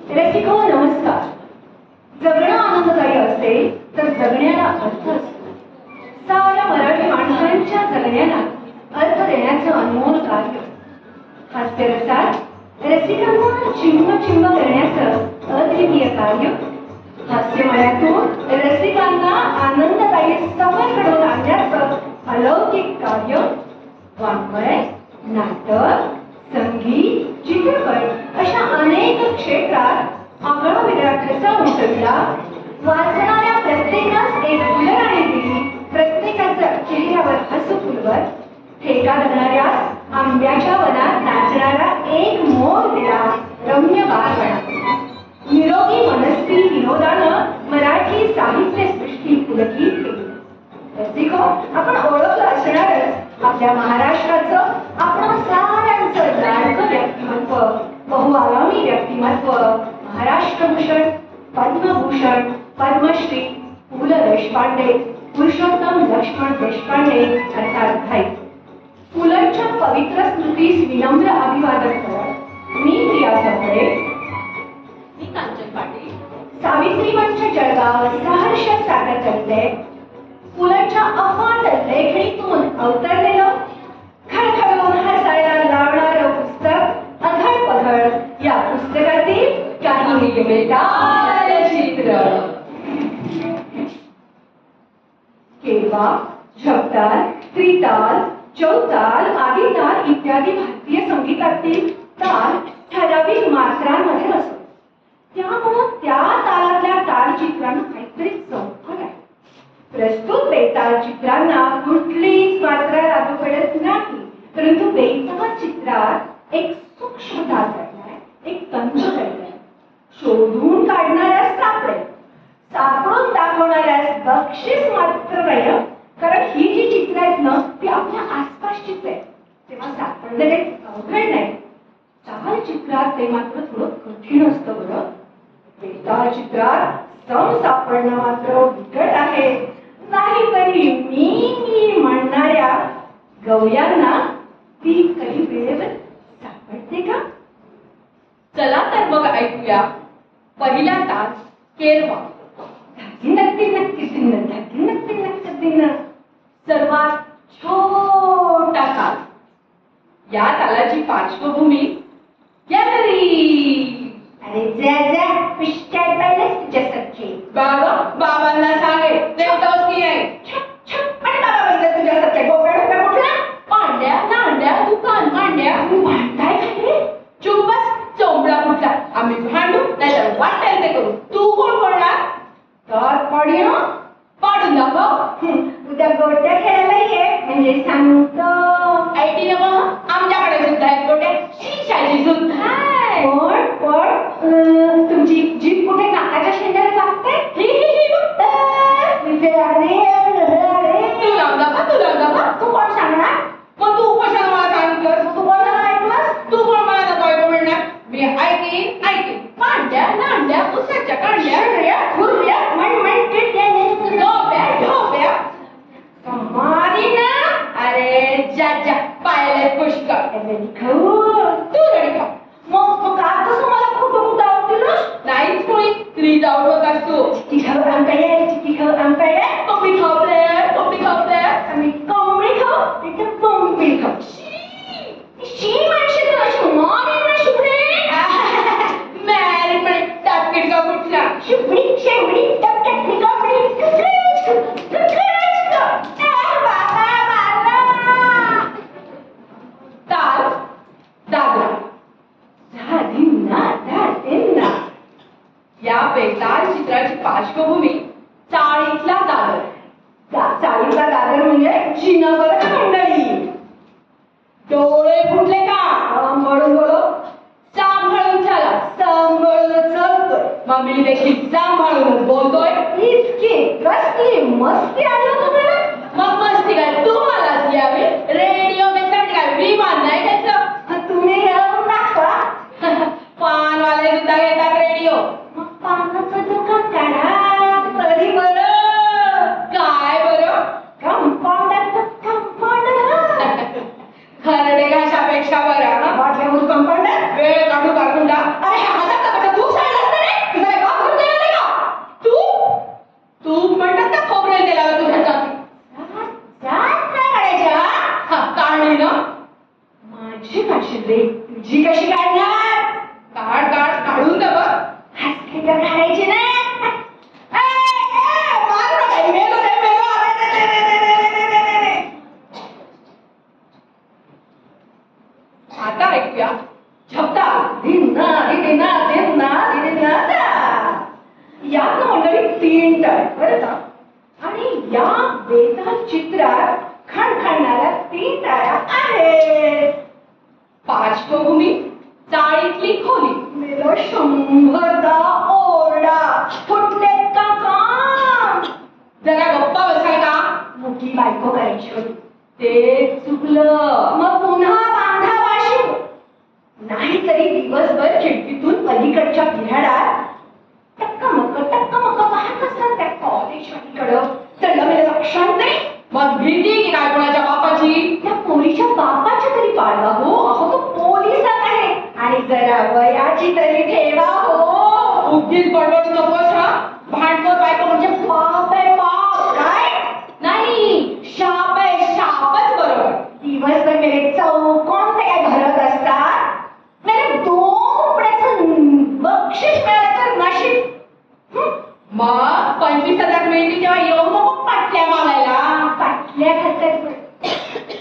रसिको नमस्कार. जगणं आनंददायी असेल तर जगण्याला अर्थ असतो. साऱ्या मराठी माणसांच्या जगण्याला अर्थ देण्याचं अनमोल कार्य. हास्यरसात रसिकांना चिंब चिंब करण्याचं अद्वितीय कार्य. हास्यमयातून रसिकांना आनंददायी सफर घडवून आणण्याचं अलौकिक कार्य. वाङ्मय, नाटक, संगीत, चित्रपट अशा अनेक क्षेत्रात आगळा वेगळा ठसा उमटविला. वाचणाऱ्या प्रत्येकास एक फुलराणी दिली. प्रत्येकाच्या चेहऱ्यावर हसू फुलवत. ठेका धरणाऱ्यास आंब्याच्या वनात नाचणारा एक मोर दिला. रम्य बालपणा. निरोगी मनस्वी विनोदानं मराठी साहित्य सृष्टी पुलकित केली. रसिको, आपण ओळखलं असणारच आपल्या महाराष्ट्राचं, आपण साऱ्यांचं लाडकं व्यक्तिमत्व, बहुआयामी व्यक्तिमत्व, महाराष्ट्रभूषण, पद्मभूषण, पद्मश्री पु ल देशपांडे, पुरुषोत्तम लक्ष्मण देशपांडे अर्थात भाई. पुलंच्या पवित्र स्मृतीस विनम्र अभिवादन करत मी प्रिया चौकडे, मी कांचन पाटील, सावित्री मंच जळगाव सहर्ष सादर करते पुलंच्या अफाट लेखणीतून अवतरलेलं, खळखळून हसायला लावणारं पुस्तक अघड पघड. या पुस्तकातील काही बेताल चित्र. केरवा, झपताल, त्रिताल, चौताल, आदिताल इत्यादी भारतीय संगीतातील ताल ठराविक मात्रांमध्ये बसतो. त्यामुळं त्या तालातल्या तालचित्रांना काहीतरी चौकट आहे. प्रस्तुत बेताल चित्रांना कुठलीच मात्रा लागू पडत नाही, परंतु बेताल चित्रात एक सूक्ष्मता दडलाय, एक तंत्र दडलाय. शोधून काढणाऱ्यास सापडेल, सापडून दाखवणाऱ्यास बक्षीस मात्र राहील. कारण ही जी चित्र आहेत ना ती आपल्या आसपासचीच आहे, तेव्हा सापडणं काही अवघड नाही. ताल चित्रात ते मात्र थोडं कठीण असतं बरं. बेताल चित्रात सम सापडणं मात्र बिकट आहे. नाहीतरी मी म्हणणाऱ्या गवयांना ती कधी वेळेवर सापडते का? चला तर मग ऐकूया पहिला ताल केरवा. नक्की नक्की दिन्न, नक्की नक्की दिन्न. सर्वात छोटा ताल. या तालाची पार्श्वभूमी गॅलरी. अरे जा जा, पिष्टाय पाहिलंच तुझ्यासारखे. बाबांना सांगे देवतावस्ती आहे. आणि बाबा म्हणलं तुझ्यासारखे गोप्या गोप्या कुठला पांड्या नांड्या दुकान मांड्या. तू भांडताय काय? चुप बस, चोंबडा कुठला. आम्ही भांडू नाहीतर वाटेल ते करू. तू कोण बोलणार? तर पडी ना पाडून दाखव. उद्या गोट्या खेळायला ये म्हणजे सांगतो. ऐकली ना मग, आमच्याकडे सुद्धा आहेत गोट्या, शिशाची सुद्धा आहे. पण तुमची जीभ कुठे नाकाच्या शेंड्याला लागते? तू लावून दाखव. तू कोण सांगणार? मग तू कशाला मला सांगितलं? तू कोणाला ऐकलंस? तू कोण मला दाखवायचं म्हणणार? मी ऐकीन. पांड्या नांड्या उसाच्या कांड्या खुर्या म्हण ढोब्या कमारी ना. अरे जा पायाला पुष्कळ. खाऊ तू रडी खा. मग का कसं मला खोटं आवडतीलच? नाहीच कोणी स्त्री जाऊन होतास तू. चिठी खाऊ आमकाय कोंबडी खाऊ आम्ही कोंबडी खाऊ तिथे बोंबील खाऊ. शी माणशी तर अशी मॉर्निंग शुभ्रे मॅरी म्हणे टाकीट का कुठला. शुभ्री शेवडी टपटप निकाबडी ताल दादरा. या बेताल चित्राची पार्श्वभूमी चाळीतला दादर. चाळीतला दादर म्हणजे जिनावर मंडळी. डोळे फुटले का? सांभाळून बोलो. सांभाळून झाला. सांभाळून चालतोय. मग मी देखील सांभाळून बोलतोय. इतकी कसली मस्ती आली तुम्हाला? मग मस्ती काय तुम्हालाच यावी. रेडिओ में काय विमान नाही त्याचं. तुम्ही येऊन दाखवा. पानवाले सुद्धा घेतात रेडिओ. मग पानाचं दुकान काढा तरी बरं. काय बरं? कंपाऊंडरचं कंपाऊंडर. खरडे घाशापेक्षा बरं. वाटल्यावर कंपाऊंडर वेळ काढू काढून अरे हा तू सांगा या बेताल चित्रात खणखणणाऱ्या 3 तारा आहेत. पार्श्वभूमी चाळीतली खोली. मेलो 100दा ओरडा. फुटलेत का कान? जरा गप्पा बसाल का? मुकी बायको करायची होती. ते चुकलं. मग पुन्हा बांधा वाशिव. नाहीतरी दिवसभर खिडकीतून पलीकडच्या बिऱ्हाडात टक्कमक्क पाहत असतात त्या कॉलेजवालीकडं. चढलं मेलं लक्षात नाही. मग भीती की काय कोणाच्या बापाची? त्या पोरीच्या बापाच्या तरी पाळवा हो. अहो तो पोलिसात आहे. आणि जरा वयाची तरी ठेवा हो. उगीच बडबड नकोस हा. भांडखोर बायको म्हणजे बाप आहे बाप. काय नाही, शाप आहे, शापच बरोबर. दिवसभर मेरे चौकोन ते काय भरत असतात. मेरे 2 रुपयाचं बक्षीस मिळालं तर नशीब. मग 25,000 मिळतील तेव्हा येऊ नको पाटल्या मागायला. पाटल्या खात्यात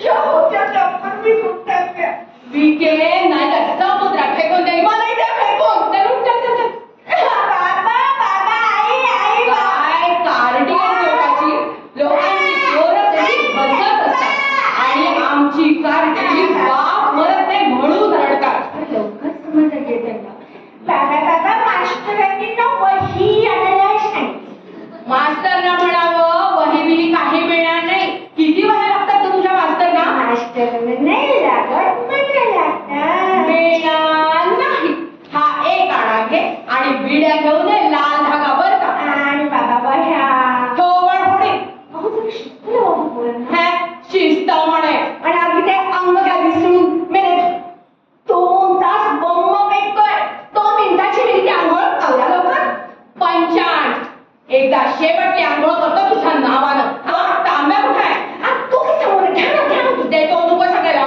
होत्या त्या पण मी कुठल्या विके नाही तर समुद्रात फेकून दे. मला इथे फेकून चल उठ, चल चल चल. बाबा बाबा आई आई काय कार्डी आहे लोकांची. लोकांची पोरं तशी बसत असतात आणि आमची कार्डी बाप मरत नाही म्हणून रडतात. लवकर समजलं गे त्यांना. बाबा बाबा मास्टरांनी ना वही आणायला सांगितलं. मास्तरना म्हणावं वही बिही काही मिळणार नाही. किती वह्या लागतात ग तुझ्या मास्तरना? मास्टरांना नाही लागत मला लागतात. मिळणार नाही. हा एक आणा घे आणि बिड्या घेऊन ये लाल धागा बर का. आणि बाबा वह्या. थोबड फोडी. अहो जरा शिस्त लावा पोरांना. हे शिस्त म्हणे. आणि अगदी ते अंग काय विसरून मेरे 2 तास बॉम्ब पेटतोय. 2 मिनिटाची मिनिटी आंघोळ आवडा लवकर. पंचाण एकदा शेवटची आंघोळ करतो तुझ्या नावानं. हा तांब्या कुठे आहे? तो की समोर घ्या ना घ्या ना. देतो तू कसं केला?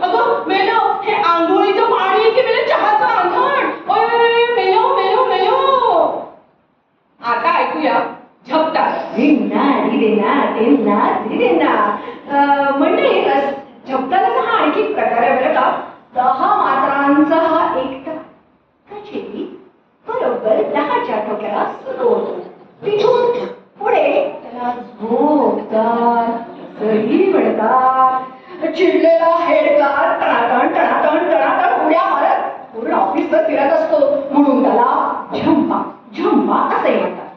अगं मेलो, हे आंघोळीचं पाणी आहे की मेलो चहाचं आंधण? मेलो मेलो मेलो. आता ऐकूया झपटा. मंडळी झपटाचा हा आणखी प्रकार आहे बरं का. 10 मात्रांचा हा एकटा कचेरी बरोबर 10च्या ठोक्याला सुरू होतो. तिथून पुढे त्याला झोपदार सही म्हणतात. चिडलेला हेडकार टणाटण टणाटण टणाटण उड्या मारत पूर्ण ऑफिसवर फिरत असतो म्हणून त्याला झंपा झंपा असंही म्हणतात.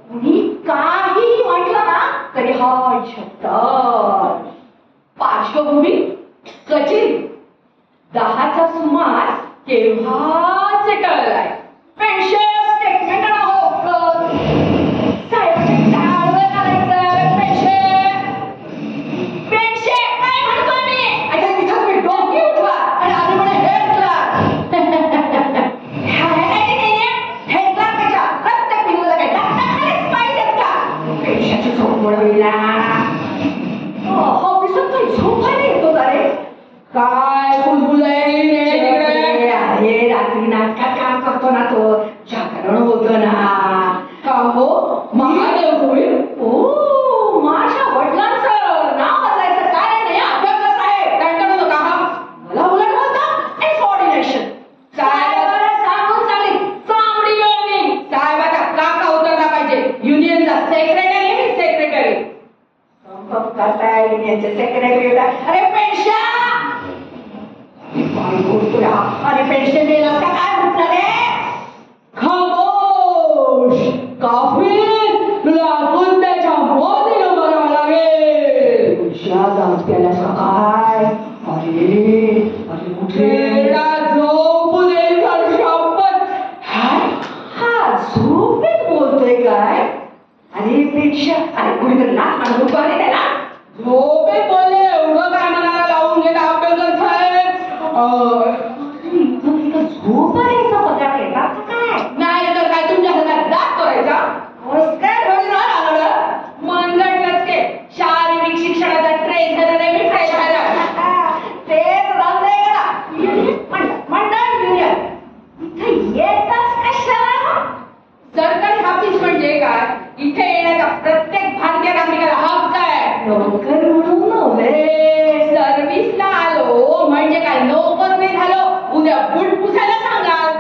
कुणी काही म्हटलं ना तरी हा झपटार. पार्श्वभूमी कचेरी. 10चा सुमार केव्हाच टळलाय. पेन्शन स्टेटमेंट साहेबांच्या टाळलं घालायचं. पेन्शन काय म्हणतो मी? आता तिथं मी डोकी उठवा आणि आधी म्हणे हेड क्लास. हेड क्लास कशा प्रत्येक पिंगला काय टाकटाकलेच पाहिजेत का? पेन्शनची झोप मिळविला. ऑफिसात काही झोपायला येतो का रे? काय बुलबुल आहे अरे रात्री नाटकात काम करतो ना तो. जागरण होत ना. का हो महादेव होईल. ओ माझ्या वडिलांचं नाव बदलायचं कारण नाही. अभ्यास आहे कंटाळू नका हा. मला उलट बोलता इन्फॉर्मेशन. साहेबाला सांगून चालेल चांगली वेळ नाही. साहेबाचा काका उतरला पाहिजे. युनियनचा सेक्रेटरी आहे सेक्रेटरी. करताय युनियनचे सेक्रेटरी होता. अरे पेन्शन अरे पेन्शन दिलं का काय म्हटलं रे? खामोश काफी तुला कुत्त्याच्या मोदीनं बघावं लागेल. त्याला काय? अरे अरे कुठे झोपू दे शपथ. हा झोपेत बोलतोय काय? अरे पेन्शन अरे कुणीतरी लाच माणूस अरे त्याला झोपेत बोलले एवढं काय मनाला लावून घेत आंबेडकर साहेब. झोप यायचा पगार येतात काय? नाही तर काय तुमच्या हातात दात करायचा? नमस्कार मनगटलंच के शारीरिक शिक्षणाचा ट्रेन झाला नाही मी ट्रेन झाला. तेच राहतंय का? मंडळ युनियन इथे येतच कशाला? सरकारी ऑफिस म्हणजे काय? इथे येण्याचा प्रत्येक भारतीय नागरिकाला हक्क आहे. नोकर म्हणून नव्हे. सर्व्हिसला आलो म्हणजे काय नोकर नाही झालो. उद्या बुट पुसायला सांगाल.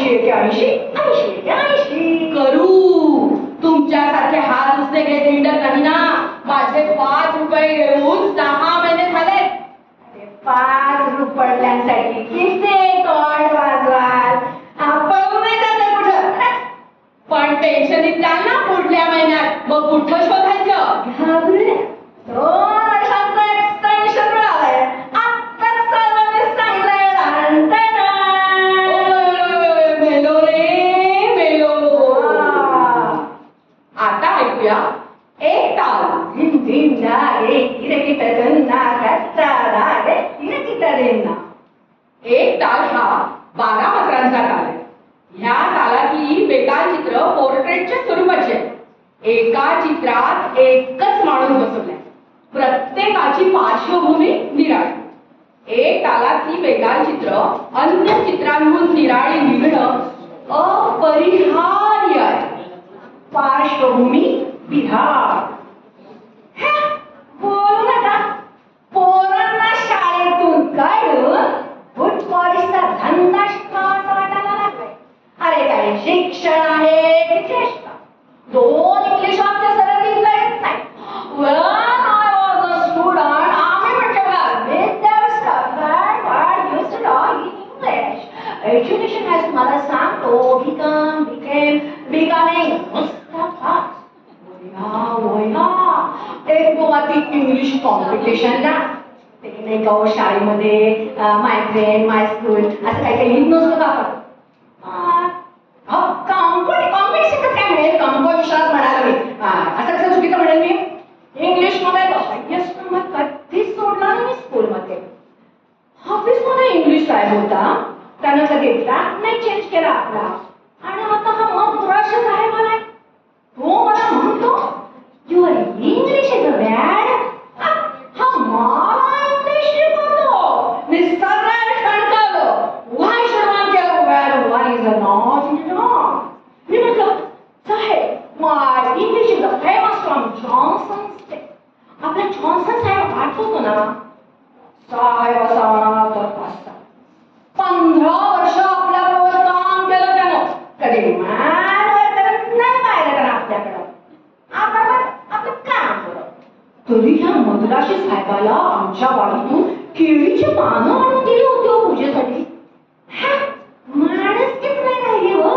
80 करू. तुमच्यासारखे हात उचले घे टेंडर नाही ना. माझे 5 रुपये घेऊन 6 महिने झाले. 5 रुपयांसाठी किती तोंड वाजवाल. पळून नाही जात कुठं. पण पेन्शनीत जाल ना पुढल्या महिन्यात, मग कुठं शोधायचं. घाबरले. 2 वर्षाचं एक्सटेन्शन मिळालंय. आत्ताच सर्वांनी चांगलंय राहतंय ना. मेलो रे मेलो. आता ऐकूया एक ताल. एक ताल हा 12 मात्रांचा ताल आहे. ह्या तालातली बेताल पोर्ट्रेटच्या स्वरूपाची आहे. एका चित्रात एकच माणूस बसवलाय. प्रत्येकाची पार्श्वभूमी निराळी. एक तालातली बेताल चित्र अन्य चित्रांहून निराळी निघणं अपरिहार्य आहे. पार्श्वभूमी बिहार. बोलू नका. पोरांना शाळेतून काढून फुटबॉलिस्टचा धंदा शिकावा वाटायला लागलाय. अरे काय शिक्षण आहे की चेष्टा. 2 इंग्लिश वाक्य सरळ लिहिता येत नाही. When I was a student, आम्ही म्हणजे काय विद्यार्थी what used to talk in English. Education has मला सांगतो becoming मुस्तफा. एक गोवाची इंग्लिश कॉम्पिटिशनला ते नाही का शाळेमध्ये माय फ्रेंड माय स्कूल असं काही काही लिहित नसतो का आपण. कॉम्पिटिशन काय मिळेल. कंपोजिशन म्हणाल मी. असं कसं चुकीचं म्हणेल मी. इंग्लिश मध्ये हायएस्ट नंबर कधीच सोडला नाही स्कूलमध्ये. ऑफिसमध्ये इंग्लिश साहेब होता. त्यानं कधी ट्रॅक नाही चेंज केला आपला. आणि आता हा मद्रासी साहेब आलाय. तो मला म्हणतो your English is a bad. हा मला इंग्लिश शिकवतो. निसर्गाने ठणकावलं. Why should one care where one is a not in not. मी म्हटलं साहेब my English is a famous from Johnson state. आपल्या जॉन्सन साहेब आठवतो ना. साहेब असा म्हणा तर 15 वर्ष आपल्याबरोबर काम केलं त्यानं. कधी मानवर करत नाही पाहिलं त्यानं आपल्याकडं. आपण आपलं काम करत. तरी ह्या मद्रासी साहेबाला आमच्या वाडीतून केळीची पानं आणून दिली होती हो पूजेसाठी. माणूसकीच नाही राहिली हो.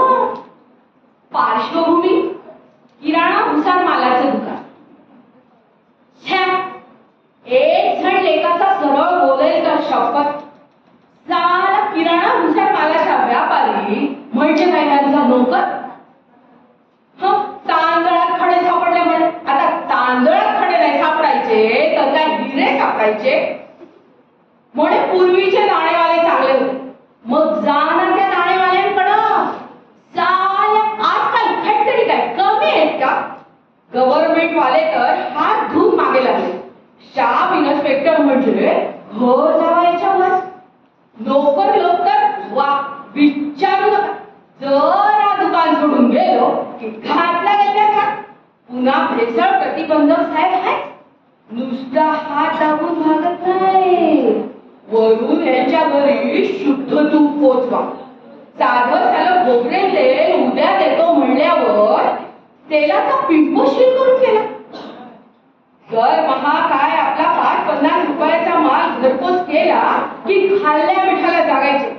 पार्श्वभूमी किराणा भुसार मालाचं दुकान. एक जण लेखाचा सरळ बोलेल तर शपथ. साला किराणा भुसार मालाचा व्यापारी म्हणजे काय त्यांचा नोकर. तांदळात खडे सापडले म्हणे. आता तांदळात खडे नाही सापडायचे तर काय हिरे सापडायचे. म्हणे पूर्वीचे नाणेवाले चांगले होते. मग जाणार त्या नाणेवाल्यांकडं. साल्या आजकाल फॅक्टरी काय कमी आहेत का. गव्हर्नमेंट वाले तर हात धुवून मागे लागले. स्टाफ इन्स्पेक्टर म्हणजे घर जावायच्या वर. नोकर लवकर वा विचारू नका. जरा दुकान सोडून गेलो की घातला गेल्या. पुन्हा भेसळ प्रतिबंधक साहेब आहे. नुसता हात दाबून भागत नाही. वरून यांच्या घरी शुद्ध तूप पोचवा. साधं त्याला खोबरे तेल उद्या देतो म्हणल्यावर तेलाचा पिंपोशील करून गेला. दरमहा काय आपला 5-50 रुपयाचा माल घरपोच केला की खाल्ल्या मिठाला जागायचे.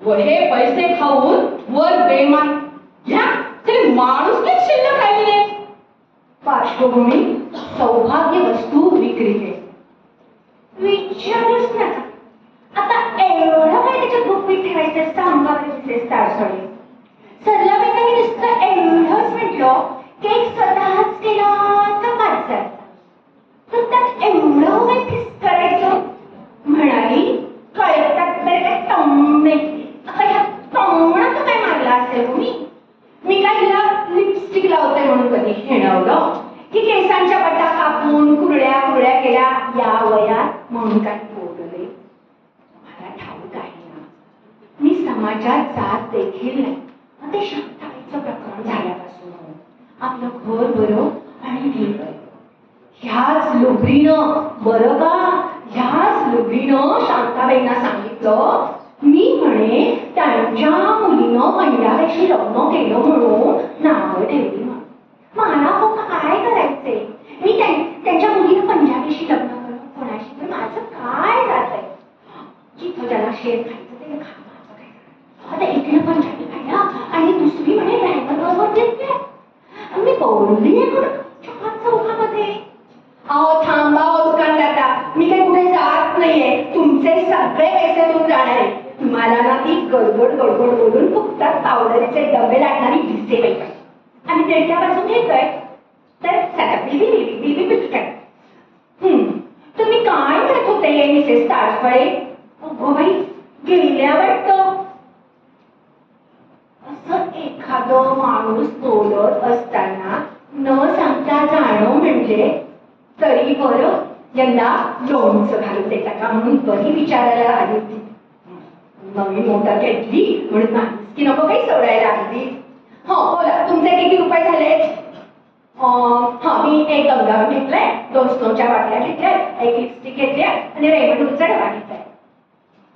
व हे पैसे खाऊन वर बेमान. घ्या ते माणूसकीच शिल्लक राहिली नाही. पार्श्वभूमी सौभाग्य वस्तू विक्री आहे. विचारूच नका. आता एवढं काय त्याच्यात गुपित ठेवायचं सांगा मिसेस तारसळे. सरलाबाईंनी नुसतं एवढंच म्हटलं केक स्वतःच केला तर पाचचा. तर त्यात एवढं काय फिस करायचं. म्हणाली कळतात तर काय टम्मे. आता ह्या टम्मणाचं काय मागला असेल मी काय हिला लिपस्टिक लावते म्हणून कधी हेणवलं की केसांच्या बटा कापून कुरड्या कुरड्या केल्या या वयात म्हणून काही बोलले. मला ठाऊक आहे ना. मी समाजात जात देखील नाही. ते शांताबाईचं प्रकरण झाल्यापासून आपलं घर बरं आणि घर बरं. ह्याच लुबरीनं बरं का ह्याच लुबरीनं शांताबाईंना सांगितलं मी म्हणे त्यांच्या मुलीनं पंजाबीशी लग्न केलं म्हणून नावं ठेवली म्हणून. मला हो काय करायचंय? मी त्यांच्या मुलीनं पंजाबीशी लग्न करणं कोणाशी, तर माझं काय जातंय? जिथं ज्याला शेर खायचं ते खा, माझं काय. आता एकीनं पंजाबी खायला आणि दुसरी म्हणे ड्रायव्हर बरोबर देते. मी बोलली चौकामध्ये. अहो थांबा हो दुकानदार, मी काही कुठे जात नाहीये. तुमचे सगळे पैसे देऊन जाणार आहे. तुम्हाला ना ती गडबड गडबड बोलून फुकटात पावडरीचे डबे लागणारी भिसे पाहिजे आणि देडक्यापासून घेतोय तर सगळं बिलबिल काय. तुम्ही काय म्हणत होते मिसेस ताडफळे? अगो बाई गेल्या वाटतं. असं एखादं माणूस बोलत असताना न सांगता जाणं म्हणजे तरी बरं यंदा लोणचं घालून देता का म्हणून बरी विचारायला आली होती. नवीन मोटर घेतली म्हणून की नको काही सोडायला आली. हो बोला, तुमचे किती रुपये झाले? हा मी एक गंगावर घेतलाय, 2 स्टोनच्या बाटल्या घेतल्या, एक लिपस्टिक घेतल्या आणि रेमंडचा डबा घेतलाय.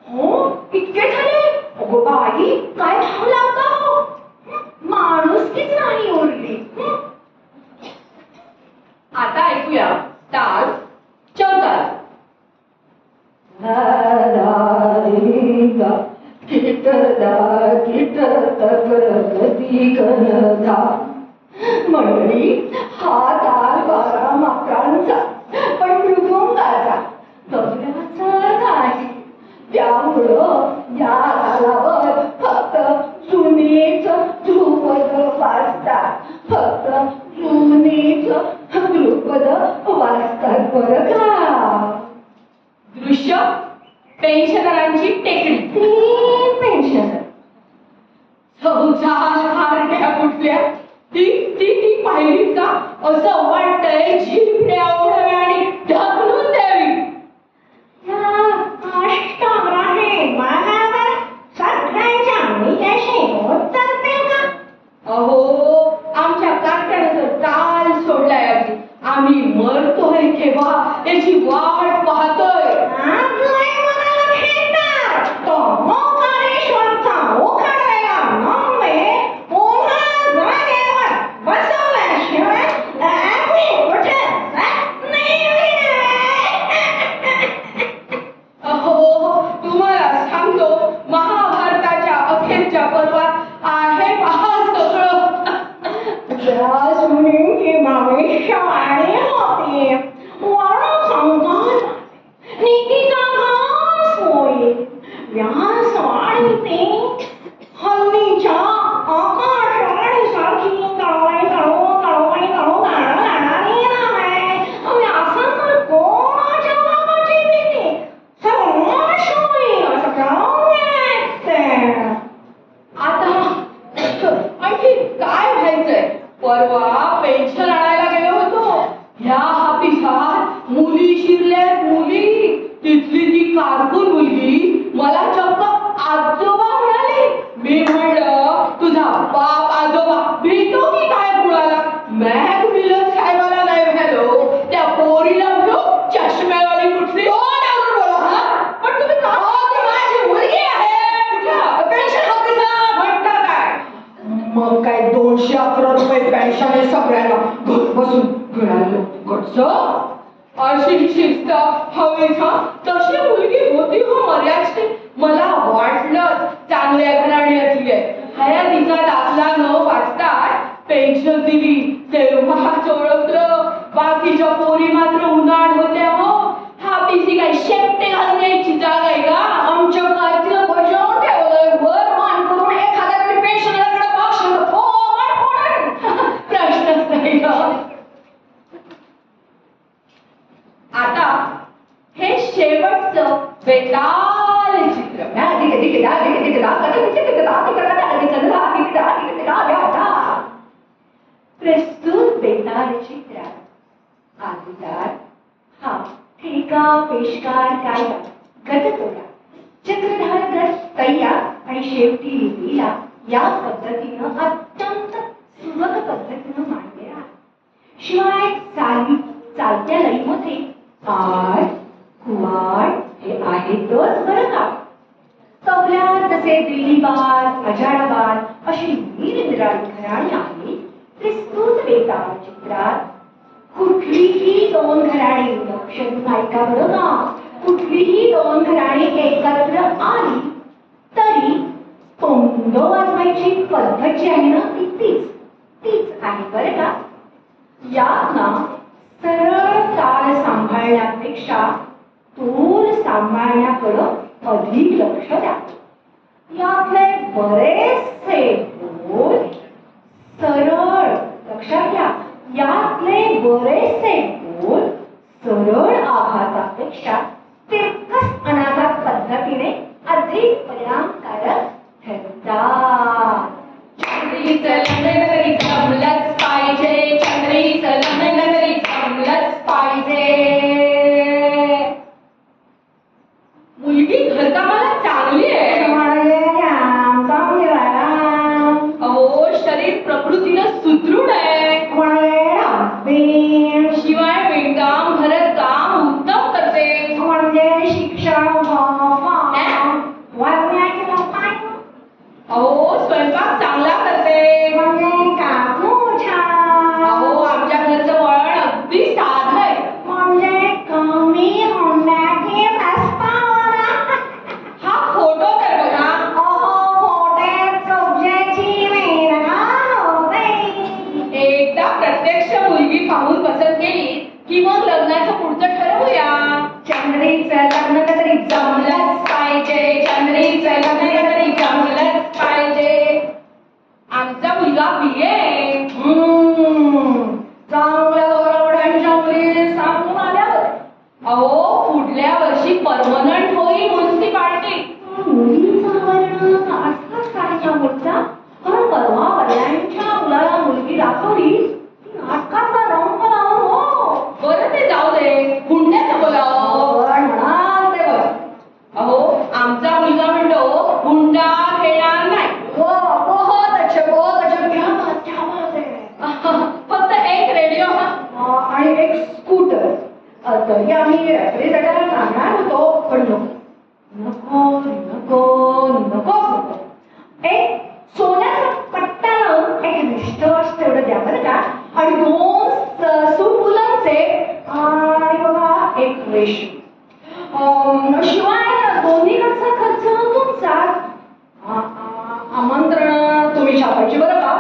हो इतके झाले? अगो बाई काय भाव लावता हो? माणूसकीच नाही उरली. आता ऐकूया ताल चौताल. मंडळी हा ताल 12 मात्रांचा पण मृदुंगाचा तबल्याचा नाही. त्यामुळं या तालावर फक्त सुनीच ध्रुपद वाजतात. फक्त सुनीच ध्रुपद वाजतात बरं का. दृश्य पेन्शनरांची टेकडी. पेन्शन हारट्या कुठल्या ती ती ती पाहिली का? असं वाटतंय झिपड्या ओढव्याने ढकलून द्यावी. अहो आमच्या कारखान्यात तर काल सोडलाय अगदी. आम्ही मरतोय केव्हा याची वाट पाहतोय. अशी शिस्त हवी का? तशी मुलगी होती हो मर्यादची. मला वाटलं चांगल्या घराण्यातली आहे. ह्या तिचा दाखला न वाचता पेन्शन दिली तेव्हाच ओळखलं. बाकीच्या पोरी मात्र उन्हाळ होत्या हो. हा पिसी काही शेपटे घालून यायची जागा आहे का? आमच्या कारतीला बजावून ठेवलंय. वर मान करून एखाद्या पेन्शनरकडे बघशील प्रश्नच नाही का? आता हे शेवटचं बेताल चित्र. प्रस्तुत बेताल चित्रात आदिदार हा ठेका पेशकार कायदा गततोडा चक्रधार गट तय्या आणि शेवटी लीला या पद्धतीनं अत्यंत सुबक पद्धतीनं मांडलेला. शिवाय चालत्या लईमध्ये आड कुवाड हे आहेतच बरं का. तबल्या जसे दिल्लीबाद, अजाराबाद अशी निरनिराळी घराणी आहेत, विस्तृत वेताळ चित्रात कुठलीही दोन घराणी, लक्ष देऊन ऐका बरं का, कुठलीही दोन घराणी एकत्र आली तरी तोंड वाजवायची पद्धत जी आहे ना तीच आहे बरं का. यात ना सरळ ताल सांभाळण्यापेक्षा तोल सांभाळण्याकडं अधिक लक्ष द्या. यातले बरेचसे बोल सरळ, लक्षात घ्या, यातले बरेचसे बोल सरळ आघातापेक्षा तिरकस अनाघात पद्धतीने अधिक परिणामकारक ठरतात. चंद्रीचं लग्न तरी जमलंच पाहिजे, चंद्रीचं लग्न तरी जमलंच पाहिजे. मुलगी घरकामाला चांगली आहे. अहो शरीर प्रकृतीनं सुदृढ आहे. शिवाय विणकाम भरतकाम उत्तम करते. अहो स्वयंपाक चांगला करते. अहो आमच्या घरचं वळण अगदी साधं आहे. हा फोटो तर बघा. एकदा प्रत्यक्ष मुलगी पाहून पसंत केली की मग लग्नाचं पुढचं ठरवूया. चंद्रीचं लग्न तरी जमलंच पाहिजे, चंद्रीचं लग्न तरी जमलंच पाहिजे. आमचा मुलगा BA. चांगल्या गौरवड्यांच्या मुली सांगून आल्यावर अहो पुढल्या वर्षी परमनंट होईल म्युन्सिपाल्टी. मुलीचा वर्ण अर्थात काढायच्या मुलगा, पण परवा वडिलांच्या मुलाला मुलगी दाखवली ती नाटकातला रंग लावून. हो बरं ते जाऊ दे, हुंड्याचं बोलावं. म्हणाल ते बरं. अहो आमचा मुलगा म्हणतो हुंडा घेणार नाही. बहुत अच्छे क्या बात आहे. फक्त एक रेडिओ आणि एक स्कूटर. तरी आम्ही रेफ्रिजरेटर सांगणार होतो, पण नको नको नको नको. एक सोन्याचा पट्टा लावून एक रिस्टर्स तेवढं द्या बरं का, आणि 2 सुफुलांचे आणि बघा एक रेशीम. शिवाय दोन्हीकडचा खर्च तुमचाच. आमंत्रण तुम्ही छापायची बरं का.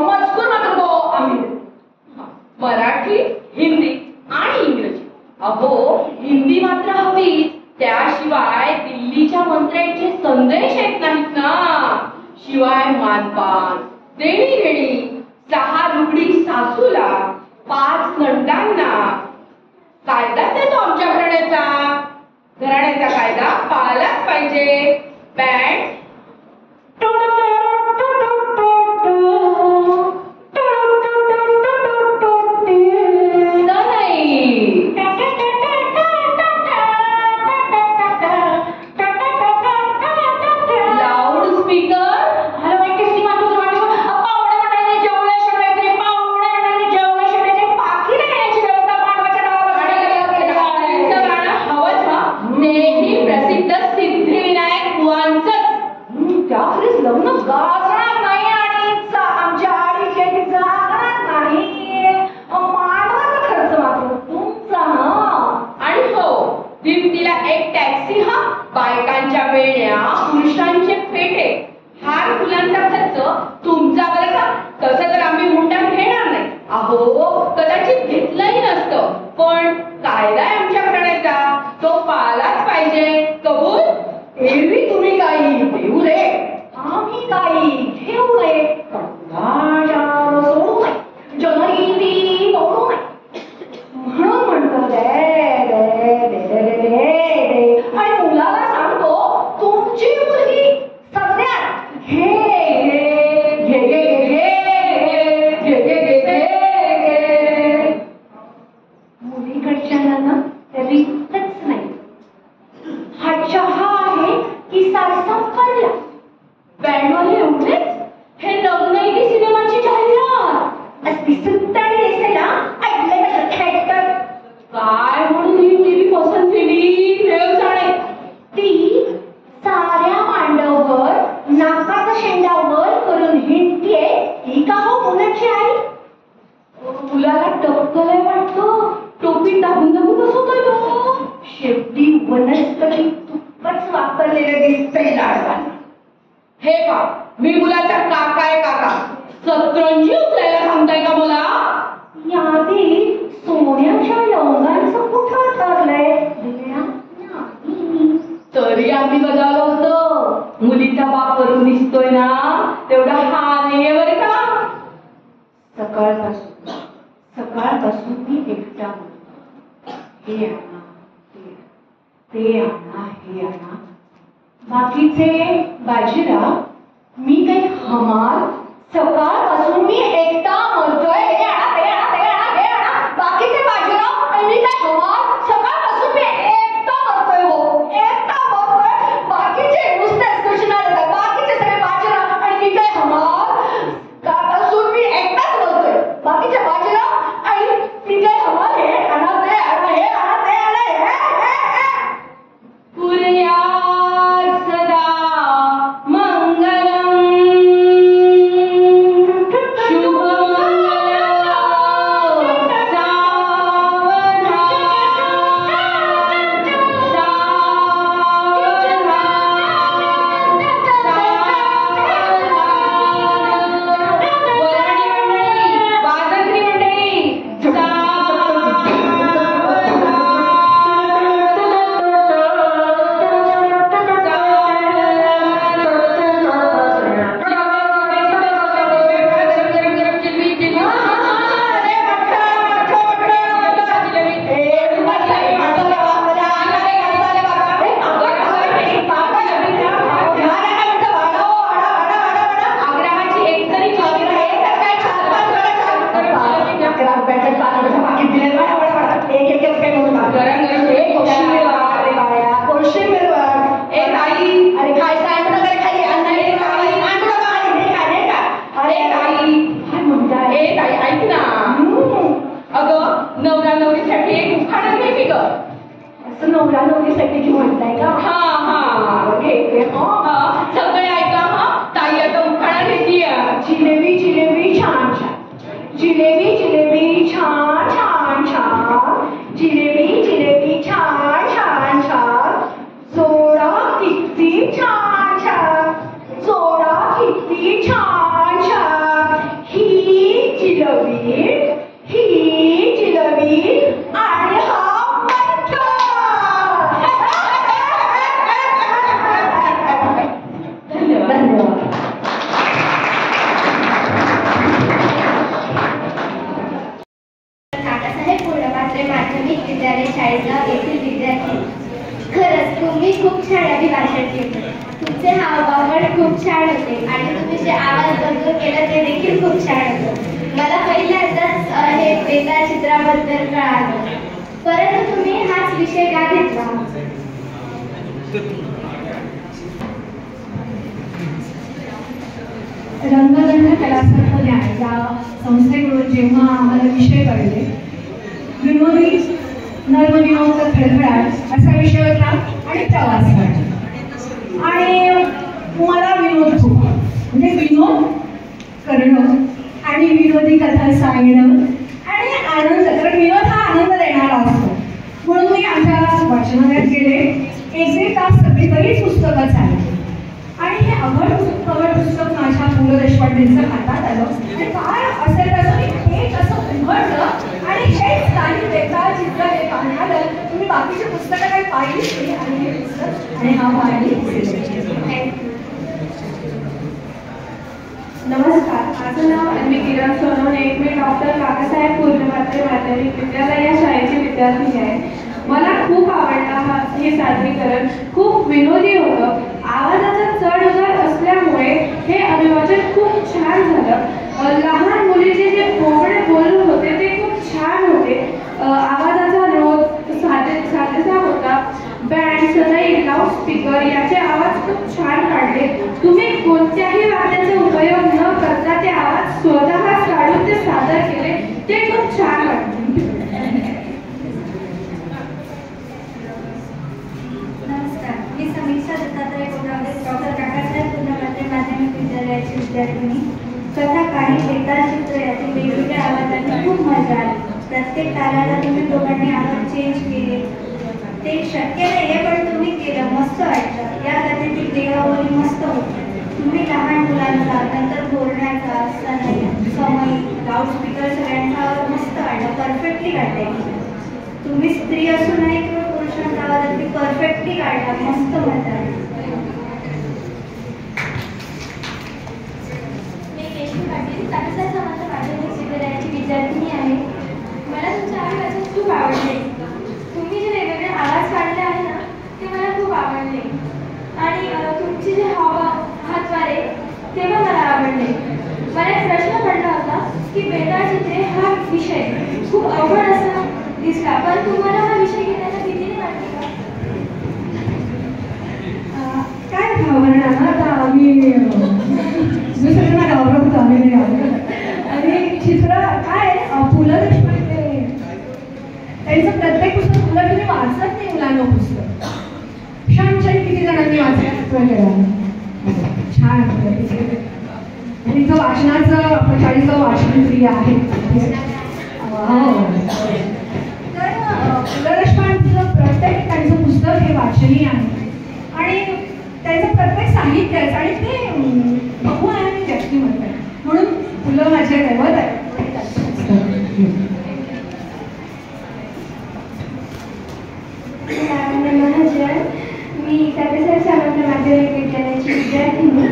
मजकूर मात्र तो आम्ही देऊ. मराठी, हिंदी आणि इंग्रजी. अहो हिंदी मात्र हवी, त्याशिवाय दिल्लीच्या मंत्र्यांचे संदेश येत नाहीत ना. शिवाय मानपान, देणी घेणी, 6 लुगडी सासूला, 5 नंदांना. कायदाच आहे तो आमच्या घराण्याचा कायदा पाळलाच पाहिजे. बँड लग्न गाजणार नाही आणि आमच्या आडीचे जाणार नाही. मानवाचा खर्च मात्र तुमचा. आणि हो दिमतीला एक टॅक्सी, हा बायकांच्या वेण्या, पुरुषांचे फेटे, हार फुलांचा खर्च तुमचा बरं का. तसं तर आम्ही हुंडा घेणार नाही. अहो कदाचित घेतलंही नसतं, पण कायदा आहे आमच्या घराण्याचा, तो पाळलाच पाहिजे. कबूल. एरवी तुम्ही काही देऊ दे, आम्ही काही ठेवू नये, सोडू नये, जनहिती मोडू नये. म्हणून म्हणतो दे दे दे दे दे दे दे, आणि मुलाला सांगतो तुमची मुलगी सगळ्यात घे घे घे घे घे घे घे घे घे. मुलीकडच्या ना सतरंजी उचलायला सांगताय का मला? यादी सोन्याच्या लवंगांचं कुठं ठरलंय? देण्या नाही. तरी आम्ही बजावलं होतं. मुलीचा बाप वरून दिसतोय ना, तेवढा हा नाहीये बरं का. सकाळपासून मी एकटा म्हणतो, हे आणा ते आणा हे आणा. बाकीचे बाजीराव, मी काही हमाल? सकाळपासून मी एकटा म्हणतोय, हे आणा ते आणा ते आणा हे आणा. बाकीचे बाजीराव आणि मी काय हमाल? सकाळपासून मी एकटा म्हणतोय, हो एकटा म्हणतोय. बाकीचे नुसतेच कृष्णा देतात, बाकीचे सगळे बाजीराव आणि मी काय हमाल? सकाळपासून मी एकटाच म्हणतोय, बाकीचे बाजीराव आणि मी काय हमाल? हे आणा ते आणा हे आणा ते आणा हे. कुर्यात् सदा मंगलम् शुभमंगलम् नवरा नवरीसाठी म्हणताय का? सगळे ऐका हा. ताई आता उखाणा घेतीये. जिलेबी जिलेबी छान छान, जिलेबी जिलेबी छान छान छान, जिलेबी जिलेबी छान छान छान, जोडा किती छान छान, जोडा किती छान छान. ही जिलेबी आणि हा मठ्ठा. धन्यवाद. काकासाहेब पूर्णपात्रे माध्यमिक विद्यालय चाळीसगाव येथील विद्यार्थी. खरंच तुम्ही खूप छान अभिभाषण केलं. तुमचे हावभाव पण खूप छान होते आणि तुम्ही जे आवाज बदलून केला ते देखील खूप छान होतं. मला पहिल्यांदाच हे बेताल चित्राबद्दल कळालं. परंतु तुम्ही हाच विषय का घेतला? रंगगंध कलासंकुल या संस्थेकडून जेव्हा आम्हाला विषय कळले, विनोदी नर्मविनोद खळखळाट असा विषय होता आणि प्रवास वाटला. आणि मला विनोद खूप, म्हणजे विनोद करणं आणि विनोदी कथा सांगणं आणि आनंद, कारण विनोद हा आनंद देणारा असतो. म्हणून मी आमच्या वाचनालयात गेले, 1-1.5 तास सगळी बरीच पुस्तकं चालली आणि हे अवघड पुस्तक माझ्या पु ल देशपांडेंचं हातात आलं आणि काय असेल तसं मी एक असं उघडलं आणि हेच काही बेताल चित्र हे पाहण्याला. तुम्ही बाकीची पुस्तकं काही पाहिलीच नाही आणि हे पुस्तक आणि हा पाहिली. नमस्कार, माझं नाव अन्वी किरण सोनवणे. मी डॉक्टर काकासाहेब पूर्णपात्रे माध्यमिक विद्यालय या शाळेची विद्यार्थी आहे. मला खूप आवडला हे सादरीकरण. खूप विनोदी होतं. आवाजाचा चढ उतार असल्यामुळे हे अभिवाचन खूप छान झालं. लहान मुलीचे जे बोबडे बोल होते ते खूप छान होते. आवाजाचा रोध साजेसा होता. बँड, सनई, लाऊड स्पीकर याचे आवाज खूप छान काढले. तुम्ही कोणत्याही वाद्याचा उपयोग न करता ते आवाज स्वतः काढून ते सादर केले, ते खूप छान वाटले. नमस्कार, मी समीक्षा दत्तात्रय कोठावदे, डॉक्टर काकासाहेब पूर्णपात्रे माध्यमिक विद्यालयाची विद्यार्थिनी. कथा काही बेताल चित्र यातील वेगवेगळ्या आवाजांनी खूप मजा आली. प्रत्येक तालाला तुम्ही दोघांनी आवाज चेंज केले. ते शक्य नाहीये पण तुम्ही केलं, मस्त वाटलं. या कथेतील देवावली मस्त होती. तुम्ही लहान मुलांचा, नंतर बोलण्याचा, सनई आणि लाऊडस्पीकर सगळ्यांचा आवाज मस्त काढला, परफेक्टली काढलाय. तुम्ही स्त्री असूनही किंवा पुरुषांचा आवाज अगदी परफेक्टली काढला, मस्त म्हणतात. मी केशवी पाटील, काकासाहेब समाज माध्यमिक विद्यालयाची विद्यार्थिनी आहे. मला तुमचे आवाज वाचन खूप आवडले. तुम्ही जे वेगवेगळे आवाज काढले आहे ना ते मला खूप आवडले आणि तुमचे जे हातवारे ते पण मला आवडले. मला एक प्रश्न पडला होता की बेताळ चित्रे हा विषय खूप अवघड असा दिसला, पण तुम्हाला हा विषय घेण्याचा भीती नाही वाटली का? काय घाबरणार ना, आता आम्ही दुसऱ्यांना घाबरत आम्ही नाही घाबरत. आणि चित्र काय पु ल देशपांडे त्यांचं प्रत्येक पुस्तक मुलं तुम्ही वाचत नाही मुलांना पुस्तक. श्यामचंद किती जणांनी वाचलं? छान. आणि इथं वाचनाचं 40 वाचन क्रिया आहे. तर पु ल देशपांडेचं प्रत्येक त्यांचं पुस्तक हे वाचनीय आहे आणि त्यांचं प्रत्येक साहित्याचं आणि ते बहुआयामी व्यक्तिमत्व आहे. म्हणून पु ल माझे दैवत आहे. मी काकासाहेब समाज माध्यमिक विद्यालयाची विद्यार्थिनी.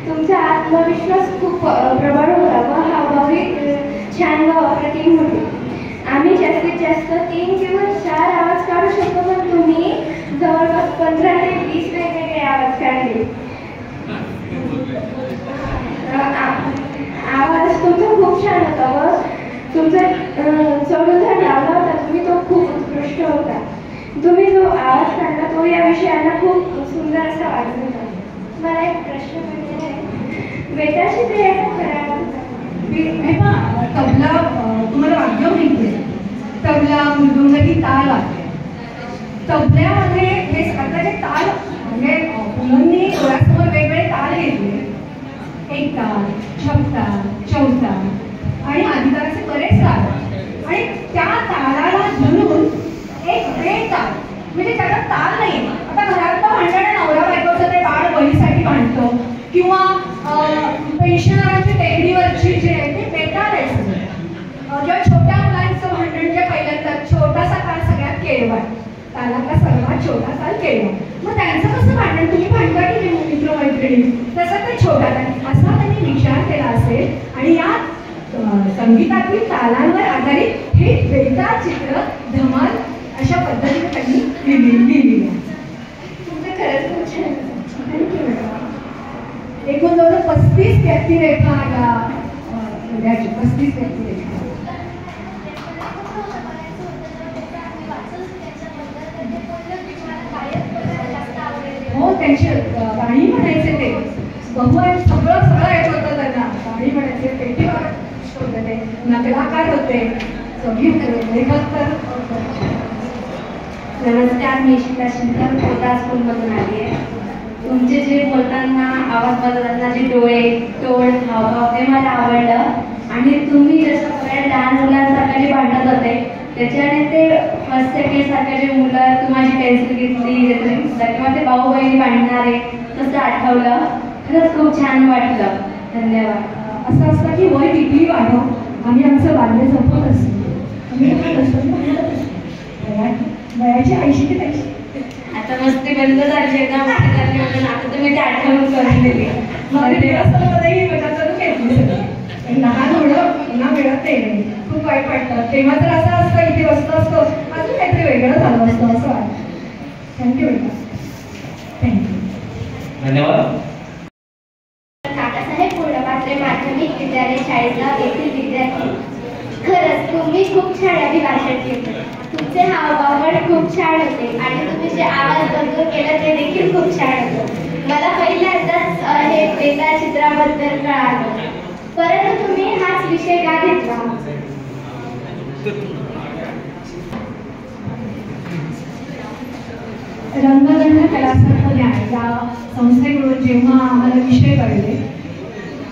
तुमचा आत्मविश्वास खूप प्रबळ होता व हावभावही छान व अप्रतिम होते. आम्ही जास्तीत जास्त 3 किंवा 4 आवाज काढू शकतो, पण तुम्ही जवळपास 15 ते 20 वेगवेगळे आवाज काढले. आवाज तुमचा खूप छान होता व तुमचा चढउतार लावला होता तुम्ही, तो खूप उत्कृष्ट होता. तुम्ही जो आवाज काढला तो या विषयाला खूप सुंदर असा वाटत होता. मला एक प्रश्न पडलेला आहे, बेताळ चित्रे याचा खरा तबला तुम्हाला वाद्य माहिती आहे? तबला, मृदुंग ही ताल आहे. तबल्यामध्ये हे स्वतःचे ताल म्हणजे मुलांनी डोळ्यासमोर वेगवेगळे ताल घेतले. एक ताल, छपताल, चौताल आणि आदितालाचे बरेच ताल आणि त्या तालाला धरून एक वेळ ताल म्हणजे त्याला ताल नाही. आता घरातलं भांडण नवरा बायकोचं ते बाळ बळीसाठी भांडतं किंवा पेन्शनरांची टेकडीवरची जे आहे ते बेताल आहे सगळं. किंवा छोट्या मुलांचं भांडण जे पहिल्यांदा छोटासा ताल सगळ्यात केळवा, तालातला सर्वात छोटा ताल केळवा. मग त्यांचं कसं भांडण तुम्ही भांडता की नाही मित्रमैत्रिणी, तसं ते छोटा ताल असा त्यांनी विचार केला असेल आणि या संगीतातील तालांवर आधारित हे बेताळ चित्र धमाल अशा पद्धतीने त्यांनी लिहिली. तुमचं खरंच खूप छान. एकूण जवळ 35 व्यक्तिरेखा या 35 व्यक्तिरेखा. हो, त्यांची गाणी म्हणायचे ते बहुआयामी सगळं येत होतं त्यांना. गाणी म्हणायचे, पेटी होते ते, नकलाकार होते, संगीत लेखक तर. नमस्कार, मी शिका शिंदे पोता स्कूलमधून आली आहे. तुमचे जे बोलताना आवाज बदलताना जे डोळे, तोंड, हावभाव ते मला आवडलं आणि तुम्ही जसं सगळ्या लहान मुलांसारखं जे भांडत होते त्याच्याने ते हस्तकेसारखे जे मुलं तू माझी पेन्सिल घेतली किंवा ते भाऊ बहिणी भांडणारे तसं आठवलं. खरंच खूप छान वाटलं. धन्यवाद. असं असतं की वय कितीही वाढव आम्ही आमचं बाल्य जपत असतो. वयाची 80 ते 80. आता मस्ती बंद झाली ना, मोठी झाली म्हणून आता तुम्ही ते आठवण करून दिली. लहान होणं पुन्हा मिळत नाही, खूप वाईट वाटतं. तेव्हा तर असं असतं इथे बसलं असतो अजून काहीतरी वेगळं झालं असतं असं वाटतं. थँक्यू बेटा. थँक्यू. धन्यवाद. काकासाहेब पूर्णपात्रे माध्यमिक विद्यालय शाळेला येथील विद्यार्थी. खरंच तुम्ही खूप छान अभिभाषण केलं. तुमचे हावभाव पण खूप छान होते आणि तुम्ही जे आवाज बदलून केलं ते देखील खूप छान होतं. मला पहिल्यांदाच हे बेताळ चित्राबद्दल कळालं. परंतु तुम्ही हाच विषय का घेतला? रंगगंध कलासंकुल न्याय या संस्थेकडून जेव्हा आम्हाला विषय कळले,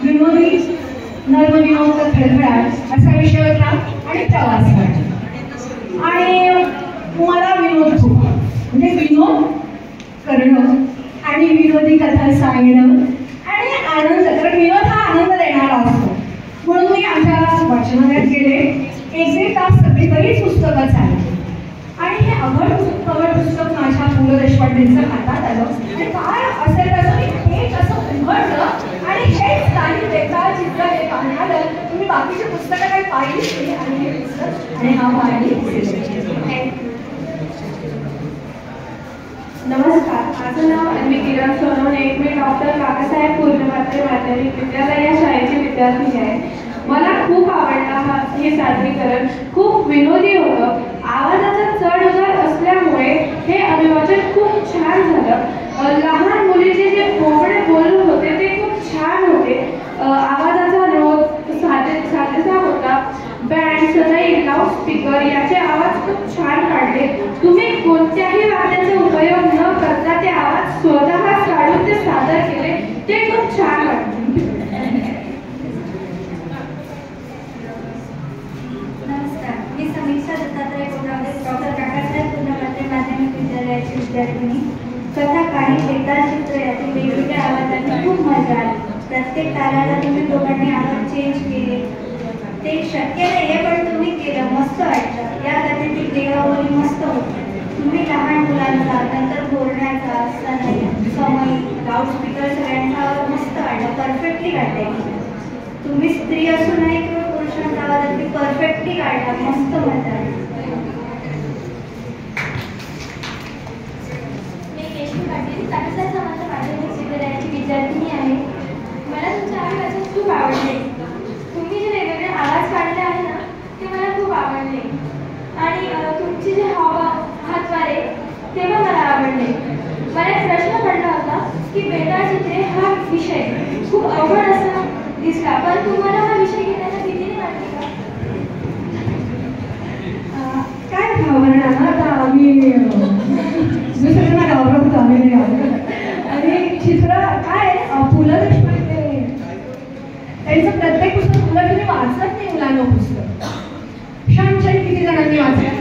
विनोदी नर्मविनोद खळखळाट असा विषय होता आणि प्रवास आणि मला विनोद खूप म्हणजे विनोद करणं आणि विनोदी कथा सांगणं आणि आनंद, कारण विनोद हा आनंद देणारा असतो. म्हणून मी आमच्या वाचनालयात गेले, एक दीड तास सगळी बरीच पुस्तकं चालली आणि हे अभड पुस्तक माझ्या पु ल देशपांडेंचं हातात आलं आणि काय असेल त्याचं मी हेच असं उघडलं आणि हेच काही बेकार चित्र हे पाहण्यालं तुम्ही बाकीची पुस्तकं काही पाहिलीच नाही आणि हे पुस्तक आणि हा पाहिली. नमस्कार, माझं नाव अन्वी किरण सोनवणे. मी डॉक्टर काकासाहेब पूर्णमात्रे माध्यमिक विद्यालय या शाळेची विद्यार्थी आहे. मला खूप आवडला हे सादरीकरण. खूप विनोदी होतं. आवाजाचा चढ उतार असल्यामुळे हे अभिवाचन खूप छान झालं. लहान मुलीचे जे बोबडे बोल होते ते खूप छान होते. आवाजाचा रोध साजेसा होता. बँड, सनई, लाऊडस्पीकर याचे आवाज खूप छान काढले. तुम्ही कोणत्याही वाद्याचा उपयोग न करता ते आवाज स्वतः काढून ते सादर केले, ते खूप छान वाटले. नमस्कार, मी समीक्षा दत्तात्रय कोल्हापूर, डॉक्टर काकासाहेब पूर्णमात्रे माध्यमिक विद्यालयाची विद्यार्थिनी. कथा काही बेताल चित्र यातील वेगवेगळ्या आवाजांनी खूप मजा आली. प्रत्येक तालाला तुम्ही दोघांनी आवाज चेंज केले. ते शक्य नाहीये पण तुम्ही केलं, मस्त वाटलं. या कथेतील देवावली मस्त होती. तुम्ही लहान मुलांचा, नंतर बोलण्याचा, समय, लाऊडस्पीकर सगळ्यांचा आवाज मस्त वाटला. परफेक्टली काढले. तुम्ही स्त्री असूनही किंवा पुरुषांचा आवाज अगदी परफेक्टली काढला. मस्त मजा आली. मी केशवी पाटील, काकासाहेब समाज माध्यमिक विद्यालयाची विद्यार्थिनी आहे. मला तुमचे अभिवाचन खूप आवडले. तुम्ही जे वेगवेगळे आवाज काढले आहे ना, ते मला खूप आवडले आणि तुमचे जे हातवारे ते पण मला आवडले. मला एक प्रश्न पडला होता की बेताळ चित्रे हा विषय खूप अवघड असा दिसला, पण तुम्हाला हा विषय घेण्याच्या भीतीने वाटली का? काय भावना ना, आता आम्ही दुसऱ्यांना घाबरतो आम्ही नाही घाबरत. आणि चित्र काय पु ल देशपांडे त्यांचं प्रत्येक पुस्तक मुलं तुम्ही वाचत नाही मुलांना पुस्तक. श्यामच्याही किती जणांनी वाचलं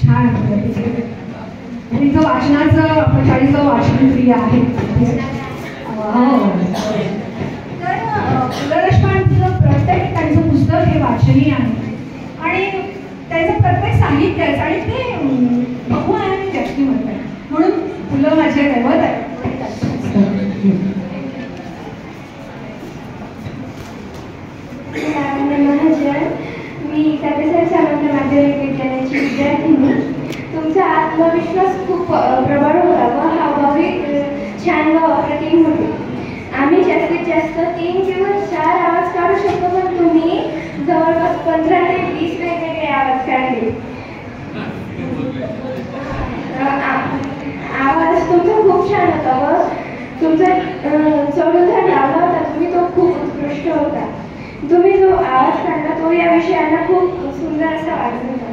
छान आणि इथं वाचनाचं 40चं वाचन प्रिय आहे. तर पु ल देशपांडेचं प्रत्येक त्यांचं पुस्तक हे वाचनीय आहे आणि त्यांचं प्रत्येक साहित्य आणि ते बहुआयामी व्यक्तिमत्व आहे म्हणून पु ल माझे दैवत आहे. मी काकासाहेब सामंत माध्यमिक विद्यालयाची विद्यार्थिनी. तुमचा आत्मविश्वास खूप प्रबळ होता व हावभावी छान व अप्रतिम होते. आम्ही जास्तीत जास्त 3 किंवा 4 आवाज काढू शकतो, पण तुम्ही जवळपास 15 ते 20 वेगवेगळे आवाज काढले. आवाज तुमचा खूप छान होता व तुमचा चढउतार लावला होता तुम्ही, तो खूप उत्कृष्ट होता. तुम्ही जो आवाज काढला तो या विषयांना खूप सुंदर असा वाटत होता.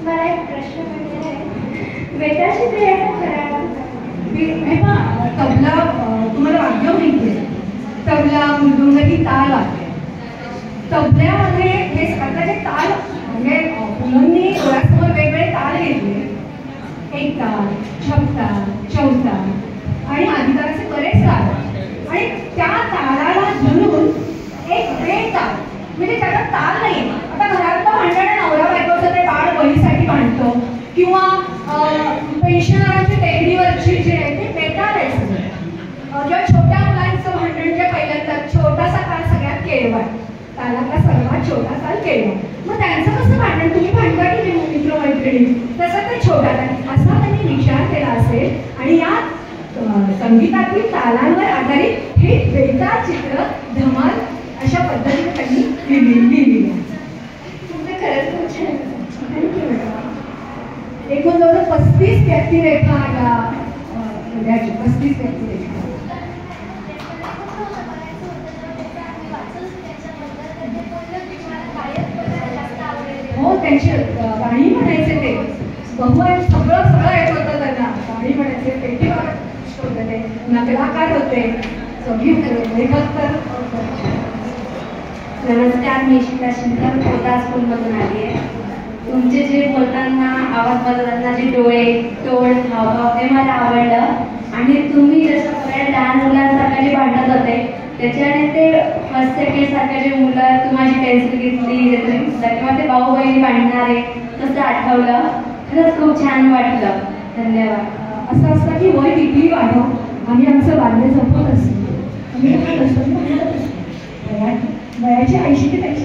मला एक प्रश्न पडलेला आहे, बेताळ चित्रे याचा खरा तबला तुम्हाला वाद्य माहिती आहे, तबला, मृदुंग ही ताल आहे. तबल्यामध्ये हे स्वतःचे ताल म्हणजे मुलांनी डोळ्यासमोर वेगवेगळे ताल घेतले. एक ताल, झपताल, चौताल आणि आदितालाचे बरेच ताल आणि त्या तालाला धरून एक बेताल म्हणजे त्याला ताल नाही. आता घरातलं भांडण नवरा बायकोचं ते बाळ बळीसाठी भांडतो किंवा पेन्शनरांची टेकडीवरची जे आहे ते बेताल आहे सगळं. किंवा छोट्या मुलांचं भांडण जे पहिल्यांदा छोटासा ताल सगळ्यात केळवा, तालातला सर्वात छोटा ताल केळवा. मग त्यांचं कसं भांडण तुम्ही भांडता की नाही मित्रमैत्रिणी, तसं ते छोटा ताल असा त्यांनी विचार केला असेल आणि या संगीतातील तालांवर आधारित हे बेताल चित्र धमाल अशा पद्धतीने त्यांनी लिहिली. तुमचं खरंच खूप छान. एकूण जवळ 35 व्यक्तिरेखा या 35 व्यक्तिरेखा. हो, त्यांची गाणी म्हणायचे ते बहुआयामी सगळं येत होतं त्यांना. गाणी म्हणायचे, पेटी होते ते, नकलाकार होते, संगीत लेखक तर. नमस्कार, मी शिता शिंदे पोता स्कूलमधून आली आहे. तुमचे जे बोलताना आवाज बदलताना जे डोळे, तोंड, हावभाव ते मला आवडलं आणि तुम्ही जसं बऱ्याच लहान मुलांसारखं जे भांडत होते त्याच्याने ते फर्स्ट सेकंड सारखं जे मुलं तू माझी पेन्सिल घेतली किंवा ते भाऊ बहिणी भांडणारे तसं आठवलं. खरंच खूप छान वाटलं. धन्यवाद. असं असतं की वय किती वाढव आणि आमचं बाल्य जपत असतं. वयाची 80 ते 80.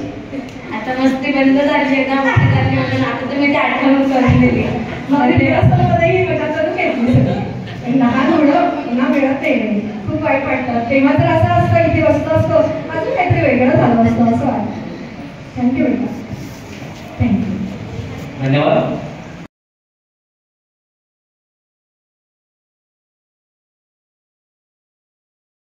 आता मस्ती बंद झाली एकदा मस्ती झाली म्हणून आता तुम्ही ते आठवण करून दिली. मध्येही मजा करून घेतली सगळी. लहान होणं पुन्हा मिळत नाही. खूप वाईट वाटतं. तेव्हा तर असं असतं इथे बसतो असतो अजून काहीतरी वेगळं झालं असतं असं वाटतं. थँक्यू.